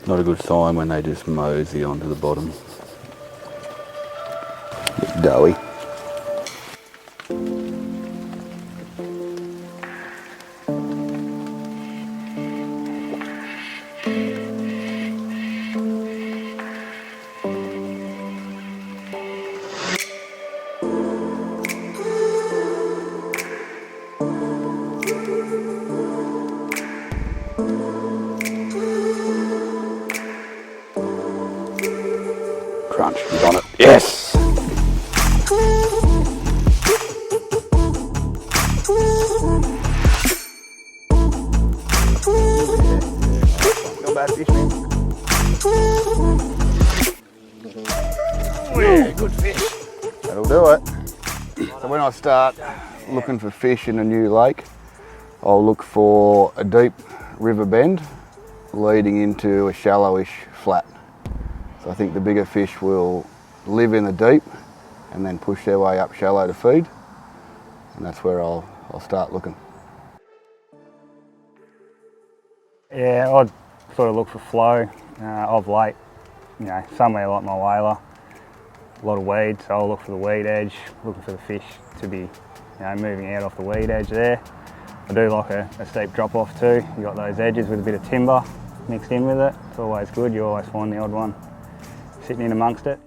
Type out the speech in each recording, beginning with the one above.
Not a good sign when they just mosey onto the bottom. Bit doughy. Crunch, he's on it. Yes! Not bad fish, man. Oh yeah, good fish. That'll do it. So when I start looking for fish in a new lake, I'll look for a deep river bend leading into a shallowish flat. So I think the bigger fish will live in the deep and then push their way up shallow to feed, and that's where I'll start looking. Yeah, I'd sort of look for flow of late, somewhere like Mulwala, a lot of weeds, so I'll look for the weed edge, looking for the fish to be moving out off the weed edge there. I do like a steep drop off too. You got those edges with a bit of timber mixed in with it, it's always good, you always find the odd one sitting in amongst it.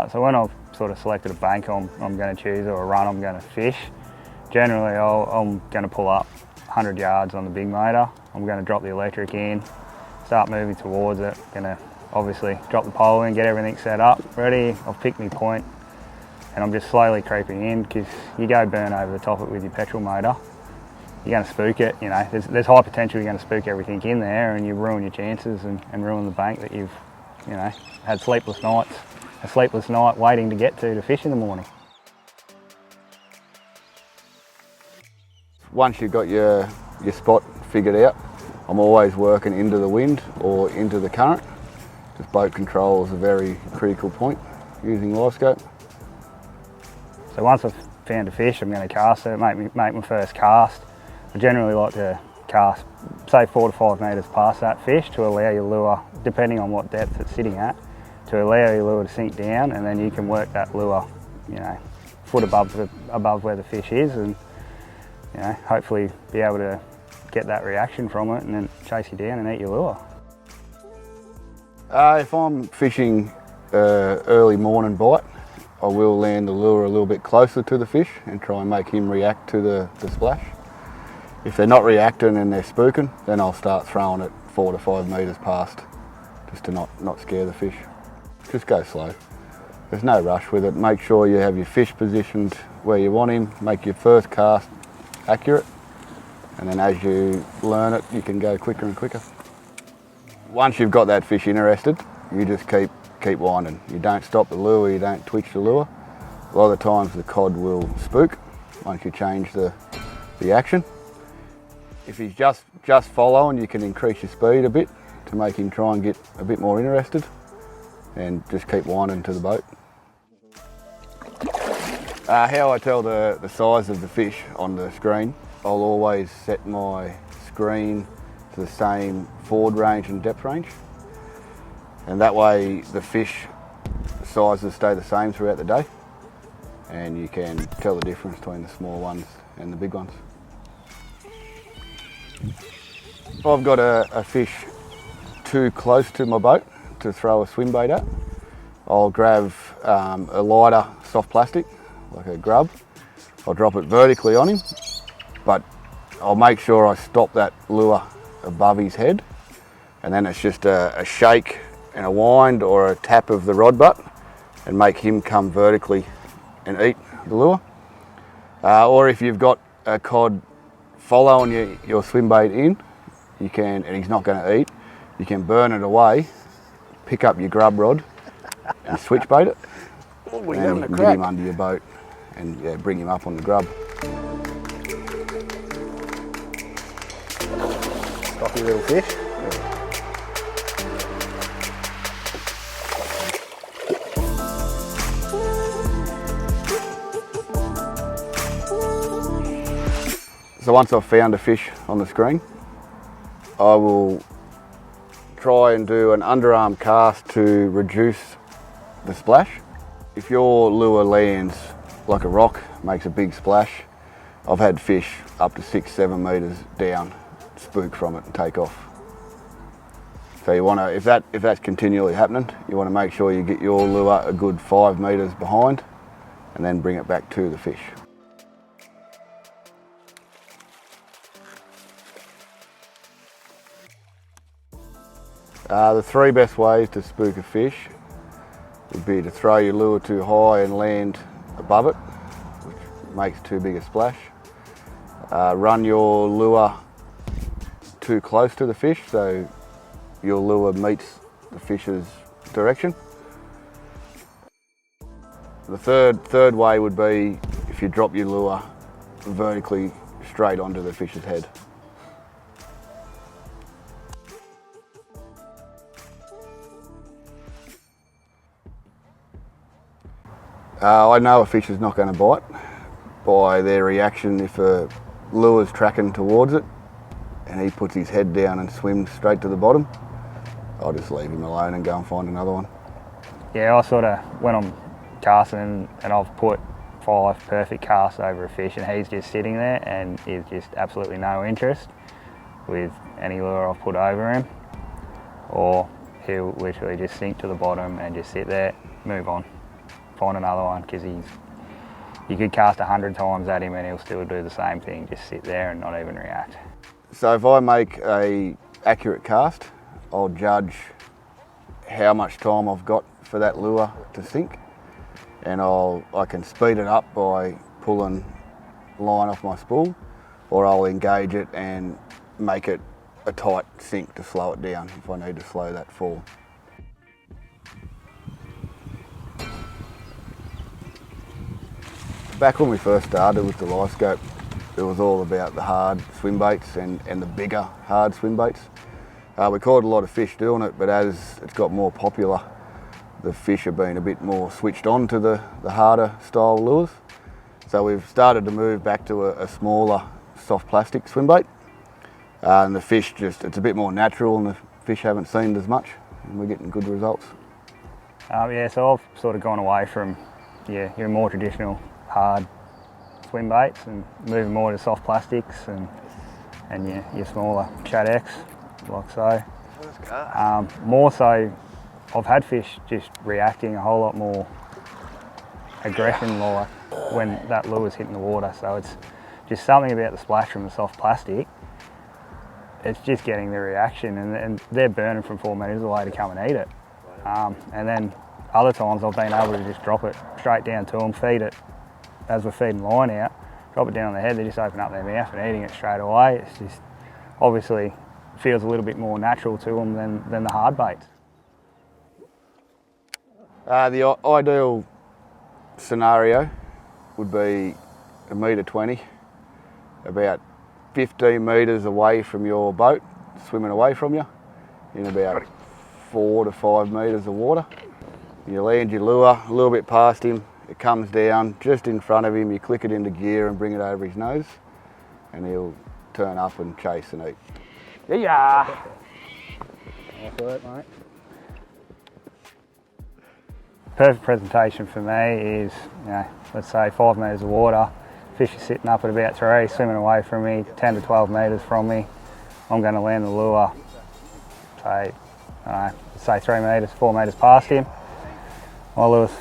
So when I've sort of selected a bank I'm going to choose or a run I'm going to fish, generally I'm going to pull up 100 yards on the big motor. I'm going to drop the electric in, start moving towards it, going to obviously drop the pole in, get everything set up, ready, I've picked my point and I'm just slowly creeping in because you go burn over the top of it with your petrol motor, you're going to spook it, there's high potential you're going to spook everything in there and you ruin your chances and ruin the bank that you've had sleepless nights, a sleepless night waiting to get to fish in the morning. Once you've got your spot figured out, I'm always working into the wind or into the current, because boat control is a very critical point using live scope. So once I've found a fish, I'm going to cast it, make my first cast. I generally like to cast, say 4 to 5 metres past that fish to allow your lure, depending on what depth it's sitting at, to allow your lure to sink down, and then you can work that lure, foot above where the fish is, and hopefully be able to get that reaction from it and then chase you down and eat your lure. If I'm fishing early morning bite, I will land the lure a little bit closer to the fish and try and make him react to the splash. If they're not reacting and they're spooking, then I'll start throwing it 4 to 5 metres past, just to not scare the fish. Just go slow. There's no rush with it. Make sure you have your fish positioned where you want him, make your first cast accurate, and then as you learn it, you can go quicker and quicker. Once you've got that fish interested, you just keep winding. You don't stop the lure, you don't twitch the lure. A lot of the times the cod will spook once you change the action. If he's just following, you can increase your speed a bit to make him try and get a bit more interested, and just keep winding to the boat. How I tell the size of the fish on the screen, I'll always set my screen to the same forward range and depth range, and that way the fish sizes stay the same throughout the day, and you can tell the difference between the small ones and the big ones. If I've got a fish too close to my boat to throw a swim bait at, I'll grab a lighter soft plastic, like a grub. I'll drop it vertically on him, but I'll make sure I stop that lure above his head, and then it's just a shake and a wind or a tap of the rod butt and make him come vertically and eat the lure. Or if you've got a cod following your swim bait in, you can, and he's not going to eat, you can burn it away, pick up your grub rod and switch bait it, and you can get him under your boat and bring him up on the grub. Cocky little fish. So once I've found a fish on the screen, I will try and do an underarm cast to reduce the splash. If your lure lands like a rock, makes a big splash, I've had fish up to 6-7 metres down spook from it and take off. So you want to, if that's continually happening, you want to make sure you get your lure a good 5 metres behind and then bring it back to the fish. The 3 best ways to spook a fish would be to throw your lure too high and land above it, which makes too big a splash. Run your lure too close to the fish, so your lure meets the fish's direction. The third way would be if you drop your lure vertically straight onto the fish's head. I know a fish is not going to bite by their reaction if a lure's tracking towards it and he puts his head down and swims straight to the bottom. I'll just leave him alone and go and find another one. Yeah, I sort of, when I'm casting and I've put 5 perfect casts over a fish and he's just sitting there and is just absolutely no interest with any lure I've put over him, or he'll literally just sink to the bottom and just sit there, move on, find another one, because you could cast 100 times at him and he'll still do the same thing, just sit there and not even react. So if I make a accurate cast, I'll judge how much time I've got for that lure to sink, and I can speed it up by pulling line off my spool, or I'll engage it and make it a tight sink to slow it down if I need to slow that fall. Back when we first started with the live scope, it was all about the hard swim baits and the bigger hard swim baits. We caught a lot of fish doing it, but as it's got more popular, the fish have been a bit more switched on to the harder style lures. So we've started to move back to a smaller soft plastic swim bait. And the fish it's a bit more natural and the fish haven't seen as much, and we're getting good results. Yeah, so I've sort of gone away from your more traditional hard swim baits and moving more to soft plastics and your smaller Chat X, like so. More so, I've had fish just reacting a whole lot more aggression like when that lure's hitting the water. So it's just something about the splash from the soft plastic. It's just getting the reaction, and they're burning from 4 metres away to come and eat it. And then other times I've been able to just drop it straight down to them, feed it as we're feeding line out, drop it down on their head, they just open up their mouth and eating it straight away. It's just obviously feels a little bit more natural to them than the hard baits. The ideal scenario would be 1.20 metre, about 15 metres away from your boat, swimming away from you, in about 4 to 5 metres of water. You land your lure a little bit past him, it comes down just in front of him, you click it into gear and bring it over his nose, and he'll turn up and chase and eat. Yeah! Nice work, mate. Perfect presentation for me is, let's say 5 metres of water, fish is sitting up at about 3, swimming away from me, 10 to 12 metres from me. I'm going to land the lure, say 3 metres, 4 metres past him. My lure's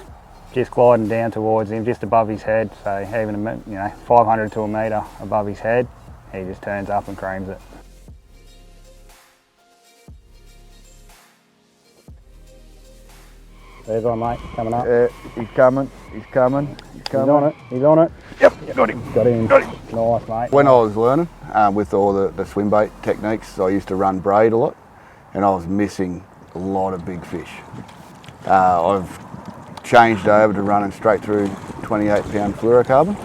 just gliding down towards him, just above his head, so even 500 to a metre above his head, he just turns up and creams it. There's one, mate, coming up. He's coming. He's on it. Yep, got him. Got him. Nice, mate. When I was learning with all the swim bait techniques, I used to run braid a lot, and I was missing a lot of big fish. I've changed over to running straight through 28-pound fluorocarbon.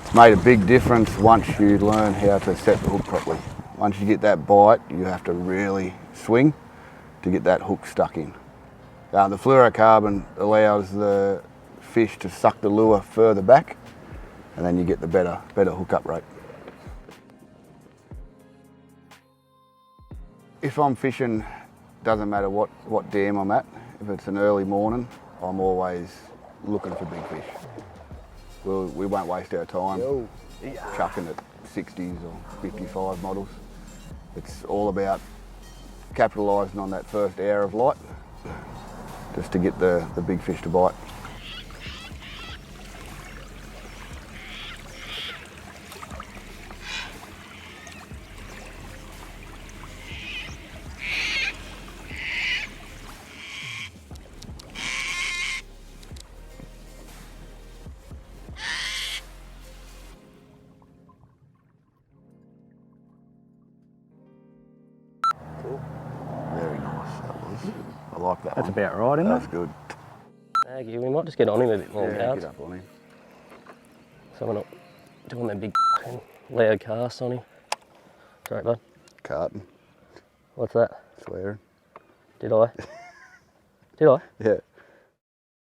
It's made a big difference once you learn how to set the hook properly. Once you get that bite, you have to really swing to get that hook stuck in. The fluorocarbon allows the fish to suck the lure further back, and then you get the better hook-up rate. If I'm fishing doesn't matter what dam I'm at. If it's an early morning, I'm always looking for big fish. We won't waste our time chucking at 60s or 55 models. It's all about capitalising on that first hour of light just to get the big fish to bite. Very nice, that was. I like that That's one. about right, isn't That's it? good. Aggie, we might just get on him a bit more, Yeah, guys. get up on him. So we're not doing that big loud cast on him. Sorry, bud. Carton, What's that? swearing. Did I? Did I? Yeah.